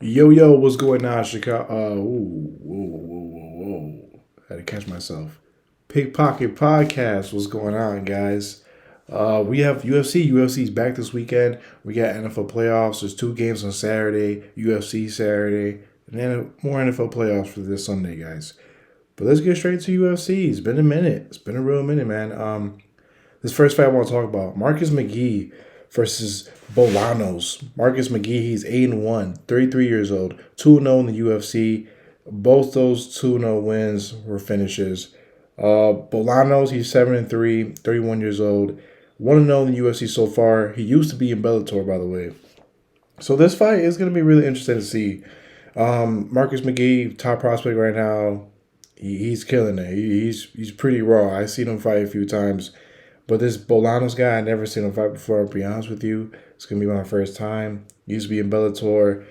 Yo, what's going on, Chicago? Whoa. Had to catch myself. Pickpocket Podcast, what's going on, guys? We have UFC. UFC's back this weekend. We got NFL playoffs. There's two games on Saturday, UFC Saturday, and then more NFL playoffs for this Sunday, guys. But let's get straight to UFC. It's been a minute. It's been a real minute, man. This first fight I want to talk about Marcus McGee versus Bolanos. Marcus McGee, he's 8-1, 33 years old, 2-0 in the UFC. Both those 2-0 wins were finishes. Bolanos, he's 7-3, 31 years old, 1-0 in the UFC so far. He used to be in Bellator, by the way. So this fight is going to be really interesting to see. Marcus McGee, top prospect right now. He's killing it. He's pretty raw. I've seen him fight a few times. But this Bolanos guy, I never seen him fight before, to be honest with you. It's going to be my first time. Used to be in Bellator.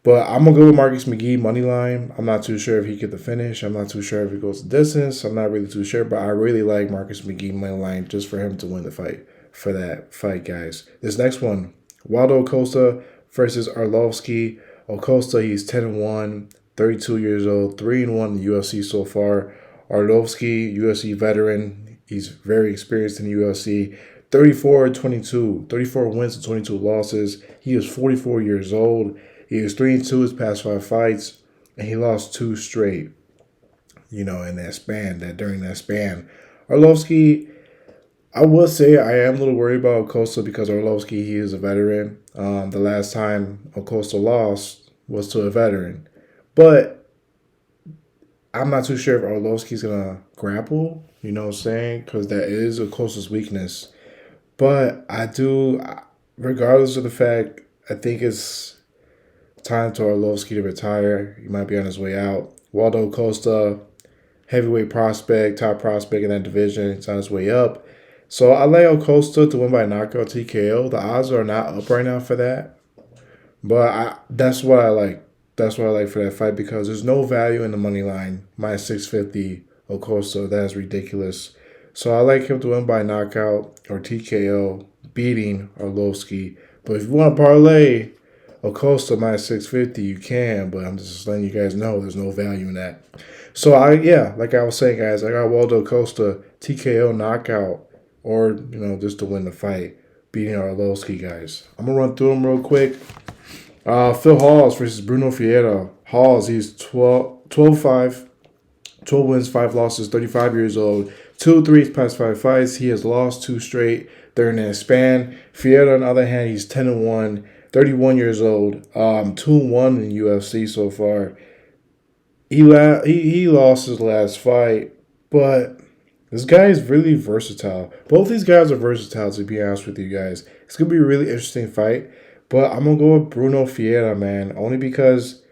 But I'm going to go with Marcus McGee, money line. I'm not too sure if he get the finish. I'm not too sure if he goes the distance. I'm not really too sure. But I really like Marcus McGee, money line, just for him to win the fight. For that fight, guys. This next one, Waldo Costa versus Arlovsky. Acosta, he's 10-1, 32 years old, 3-1 in the UFC so far. Arlovsky, UFC veteran. He's very experienced in the UFC. 34-22, 34 wins and 22 losses. He is 44 years old. He is 3-2 his past 5 fights, and he lost 2 straight. In during that span. Arlovsky, I will say I am a little worried about Acosta because Arlovsky, he is a veteran. The last time Acosta lost was to a veteran. But I'm not too sure if Arlovsky's going to grapple, you know what I'm saying? Because that is Acosta's weakness. But I do, regardless of the fact, I think it's time for Arlovsky to retire. He might be on his way out. Waldo Costa, heavyweight prospect, top prospect in that division. It's on his way up. So I like Acosta to win by knockout TKO. The odds are not up right now for that. But that's what I like. That's what I like for that fight because there's no value in the money line. Minus 650 Acosta. That's ridiculous. So I like him to win by knockout or TKO, beating Arlovsky. But if you want to parlay Acosta minus 650, you can. But I'm just letting you guys know there's no value in that. So like I was saying, guys, I got Waldo Costa TKO knockout or just to win the fight, beating Arlovsky, guys. I'm gonna run through them real quick. Phil Halls versus Bruno Fiera. Halls, he's 12-5, 12 wins, 5 losses, 35 years old. 2-3 his past 5 fights. He has lost 2 straight during that span. Fiera, on the other hand, he's 10-1, 31 years old. 2-1 in UFC so far. He lost his last fight, but this guy is really versatile. Both these guys are versatile, to be honest with you guys. It's going to be a really interesting fight. But I'm going to go with Bruno Fiera, man. Only because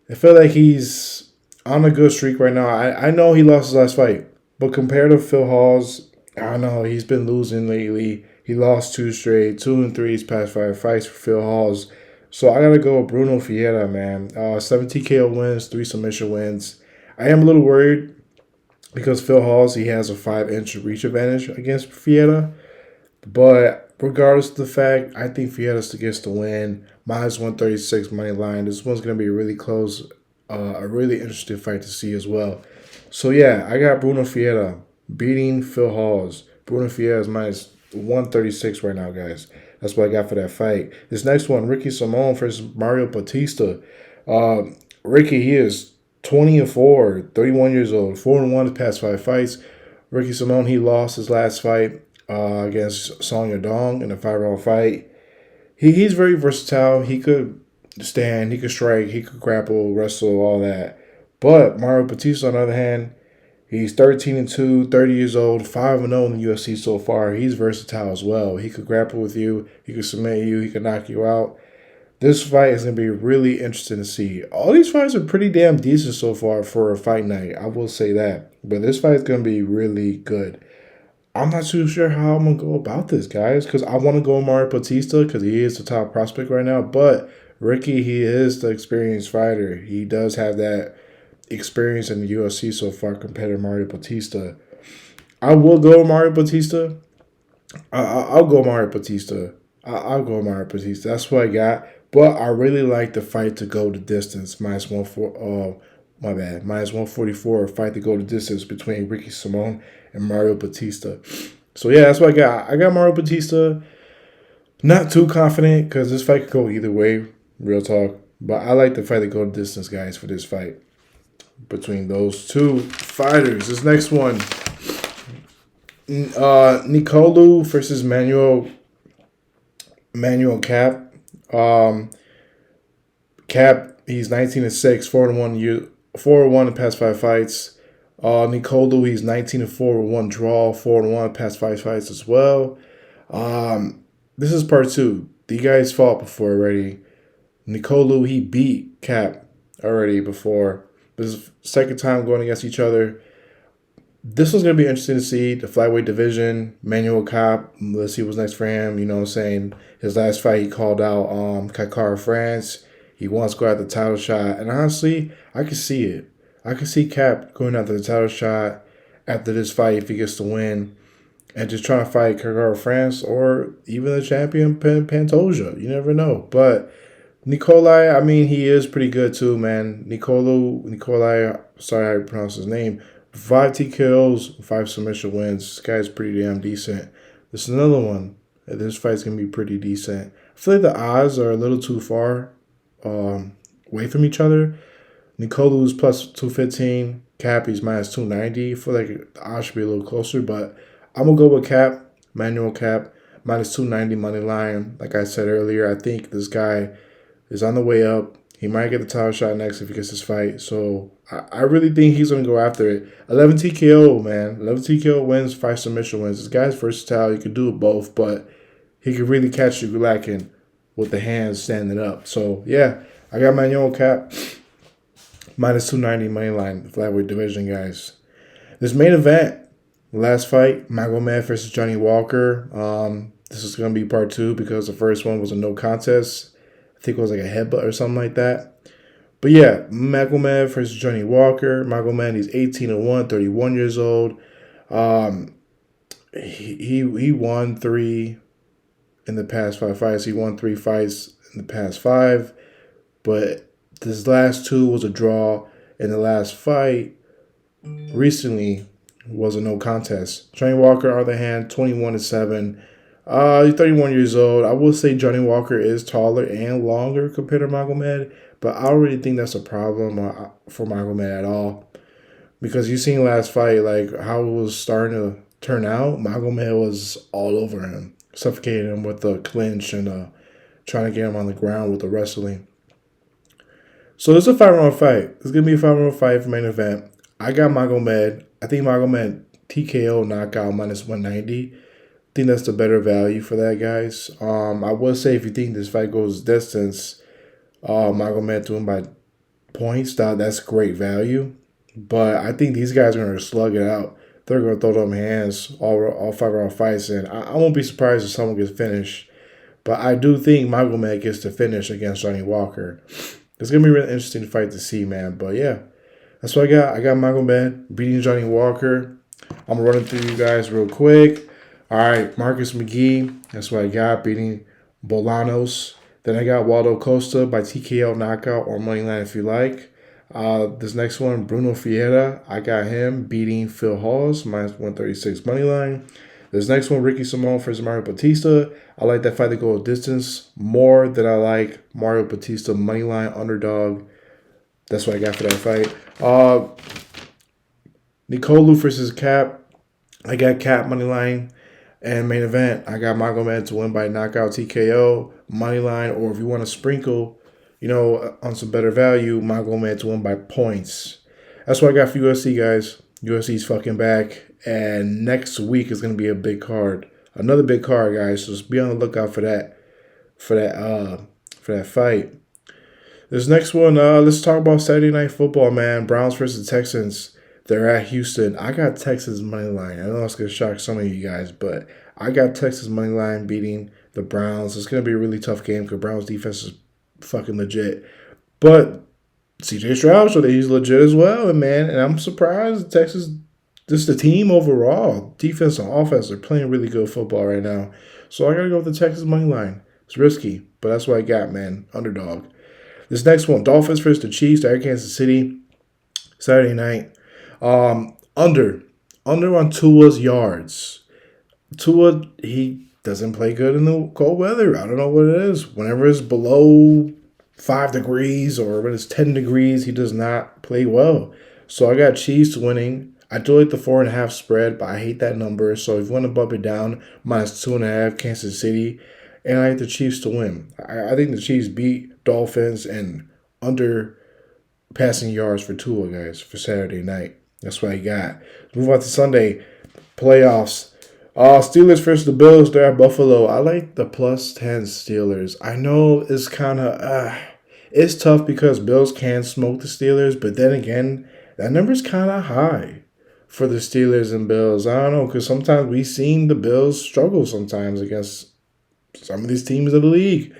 I feel like he's on a good streak right now. I know he lost his last fight. But compared to Phil Halls, I don't know. He's been losing lately. He lost 2 straight. 2-3 his past 5 fights for Phil Halls. So I got to go with Bruno Fiera, man. 7 TKO wins, 3 submission wins. I am a little worried because Phil Halls, he has a 5-inch reach advantage against Fiera. But regardless of the fact, I think Fiera gets the win. Minus 136 money line. This one's going to be really close. A really interesting fight to see as well. So, yeah, I got Bruno Fiera beating Phil Halls. Bruno Fiera is minus 136 right now, guys. That's what I got for that fight. This next one, Ricky Simon versus Mario Batista. Ricky, he is 20-4, 31 years old, 4-1 his past 5 fights. Ricky Simon, he lost his last fight against Song Yadong in a 5-round fight. He's very versatile. He could stand, he could strike, he could grapple, wrestle, all that. But Mario Batista, on the other hand, he's 13-2, 30 years old, 5-0 in the UFC so far. He's versatile as well. He could grapple with you, he could submit you, he could knock you out. This fight is going to be really interesting to see. All these fights are pretty damn decent so far for a fight night. I will say that. But this fight is going to be really good. I'm not too sure how I'm going to go about this, guys, because I want to go Mario Batista because he is the top prospect right now. But Ricky, he is the experienced fighter. He does have that experience in the UFC so far compared to Mario Batista. I will go Mario Batista. I'll go Mario Batista. I'll go Mario Batista. That's what I got. But I really like the fight to go the distance. Minus 144 fight to go the distance between Ricky Simon and Mario Batista. So yeah, that's what I got. I got Mario Batista. Not too confident because this fight could go either way. Real talk. But I like the fight to go the distance, guys, for this fight between those two fighters. This next one, Nicolu versus Manuel Cap. Cap, he's 19-6, 4-1 in the past 5 fights. Nicolu, he's 19-4 with 1 draw, 4-1 in the past 5 fights as well. This is part 2. The guys fought before already. Nicolu, he beat Cap already before. This is second time going against each other. This was going to be interesting to see. The flyweight division, Manuel Cap, let's see what's next for him. You know what I'm saying? His last fight, he called out Kakar France. He wants to go after the title shot. And honestly, I can see it. I can see Cap going after the title shot after this fight if he gets to win. And just trying to fight Kakar France or even the champion Pantoja. You never know. But Nikolai, I mean, he is pretty good too, man. Nikolai, sorry how you pronounce his name. 5 TKOs, 5 submission wins. This guy's pretty damn decent. This is another one. This fight's going to be pretty decent. I feel like the odds are a little too far away from each other. Nicolu's plus 215. Cappy's minus 290. I feel like the odds should be a little closer, but I'm going to go with Cap, Manuel Cap, minus 290 money line. Like I said earlier, I think this guy is on the way up. He might get the title shot next if he gets this fight. So I really think he's going to go after it. 11 TKO, man. 11 TKO wins, 5 submission wins. This guy's versatile. He could do it both, but he could really catch you lacking with the hands standing up. So, yeah, I got Manuel Cap, minus 290 money line, flyweight division, guys. This main event, last fight, Magomed versus Johnny Walker. This is going to be part 2 because the first one was a no contest. I think it was like a headbutt or something like that. But yeah, Magomed versus Johnny Walker. Magomed, he's 18-1, 31 years old. He won 3 in the past 5 fights. He won 3 fights in the past 5. But this last 2 was a draw. And the last fight recently was a no contest. Johnny Walker, on the other hand, 21-7. He's 31 years old. I will say Johnny Walker is taller and longer compared to Magomed, but I don't really think that's a problem for Magomed at all. Because you seen last fight, like how it was starting to turn out, Magomed was all over him, suffocating him with the clinch and trying to get him on the ground with the wrestling. So this is a 5-round fight. It's going to be a 5-round fight for main event. I got Magomed. I think Magomed TKO knockout minus 190. I think that's the better value for that, guys. I will say if you think this fight goes distance, Magomed to win by points, that's great value. But I think these guys are going to slug it out. They're going to throw them hands all 5-round fights, and I won't be surprised if someone gets finished. But I do think Magomed gets to finish against Johnny Walker. It's going to be a really interesting fight to see, man. But yeah, that's what I got. I got Magomed beating Johnny Walker. I'm running through you guys real quick. All right, Marcus McGee, that's what I got, beating Bolanos. Then I got Waldo Costa by TKO knockout or moneyline if you like. This next one, Bruno Fiera, I got him beating Phil Hawes, minus 136 moneyline. This next one, Ricky Simon versus Mario Batista. I like that fight to go a distance more than I like Mario Batista moneyline underdog. That's what I got for that fight. Nicolu versus Cap. I got Cap moneyline. And main event, I got Magomed to win by knockout TKO, moneyline, or if you want to sprinkle, on some better value, Magomed to win by points. That's what I got for UFC, guys. UFC's fucking back, and next week is going to be a big card. Another big card, guys, so just be on the lookout for that fight. This next one, let's talk about Saturday Night Football, man. Browns versus Texans. They're at Houston. I got Texas money line. I know it's going to shock some of you guys, but I got Texas money line beating the Browns. It's going to be a really tough game because Browns defense is fucking legit. But CJ Stroud showed that he's legit as well, man. And I'm surprised Texas, just the team overall, defense and offense, are playing really good football right now. So I got to go with the Texas money line. It's risky, but that's what I got, man. Underdog. This next one, Dolphins versus the Chiefs. They're at Kansas City, Saturday night. Under. Under on Tua's yards. Tua, he doesn't play good in the cold weather. I don't know what it is. Whenever it's below 5 degrees or when it's 10 degrees, he does not play well. So I got Chiefs winning. I do like the 4.5 spread, but I hate that number. So if you want to bump it down, -2.5, Kansas City. And I like the Chiefs to win. I think the Chiefs beat Dolphins and under passing yards for Tua, guys, for Saturday night. That's what I got. Move on to Sunday. Playoffs. Steelers versus the Bills. They're at Buffalo. I like the +10 Steelers. I know it's kind of it's tough because Bills can smoke the Steelers, but then again, that number's kind of high for the Steelers and Bills. I don't know, because sometimes we've seen the Bills struggle sometimes against some of these teams of the league.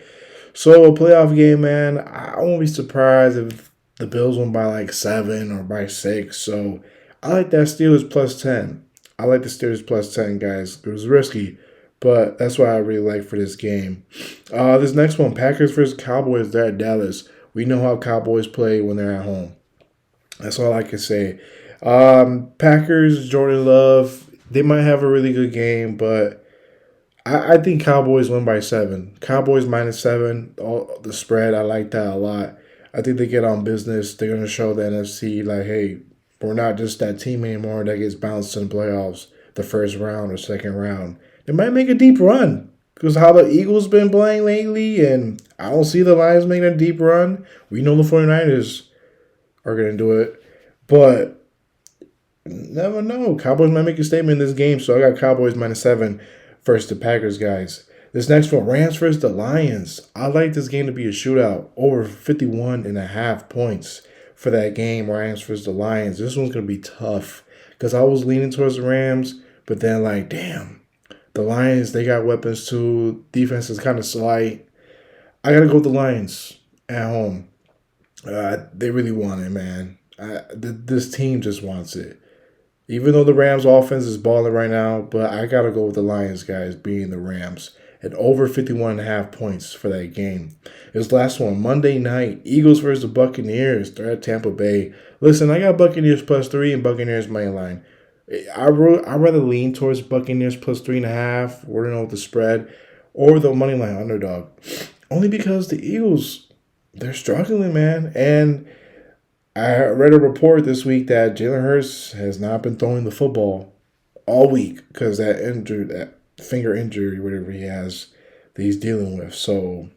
So a playoff game, man, I won't be surprised if the Bills win by like 7 or by 6. So I like that Steelers +10. I like the Steelers +10, guys. It was risky, but that's what I really like for this game. This next one, Packers versus Cowboys. They're at Dallas. We know how Cowboys play when they're at home. That's all I can say. Packers, Jordan Love, they might have a really good game, but I think Cowboys win by 7. Cowboys -7, the spread, I like that a lot. I think they get on business. They're going to show the NFC, like, hey, we're not just that team anymore that gets bounced in the playoffs the first round or second round. They might make a deep run because how the Eagles been playing lately, and I don't see the Lions making a deep run. We know the 49ers are going to do it, but never know. Cowboys might make a statement in this game, so I got Cowboys -7 versus the Packers, guys. This next one, Rams versus the Lions. I like this game to be a shootout, over 51.5 points for that game, Rams versus the Lions. This one's going to be tough because I was leaning towards the Rams, but then like, damn, the Lions, they got weapons too. Defense is kind of slight. I got to go with the Lions at home. They really want it, man. This team just wants it. Even though the Rams offense is balling right now, but I got to go with the Lions, guys, being the Rams. At over 51.5 points for that game. This last one, Monday night, Eagles versus the Buccaneers. They're at Tampa Bay. Listen, I got Buccaneers +3 and Buccaneers money line. I'd rather lean towards Buccaneers +3.5, or with the spread, or the money line underdog. Only because the Eagles, they're struggling, man. And I read a report this week that Jalen Hurts has not been throwing the football all week because that finger injury, whatever he has, that he's dealing with. So,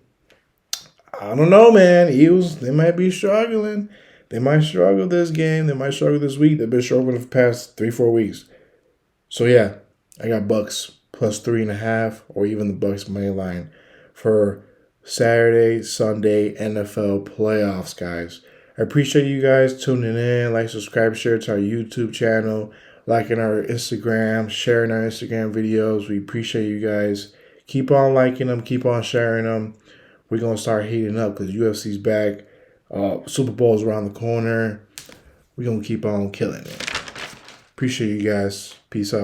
I don't know, man. Eagles, they might be struggling. They might struggle this game. They might struggle this week. They've been struggling for the past 3-4 weeks. So, yeah, I got Bucks +3.5 or even the Bucks money line for Saturday, Sunday NFL playoffs, guys. I appreciate you guys tuning in. Like, subscribe, share to our YouTube channel, liking our Instagram, sharing our Instagram videos. We appreciate you guys. Keep on liking them. Keep on sharing them. We're going to start heating up because UFC's back. Super Bowl's around the corner. We're going to keep on killing it. Appreciate you guys. Peace out.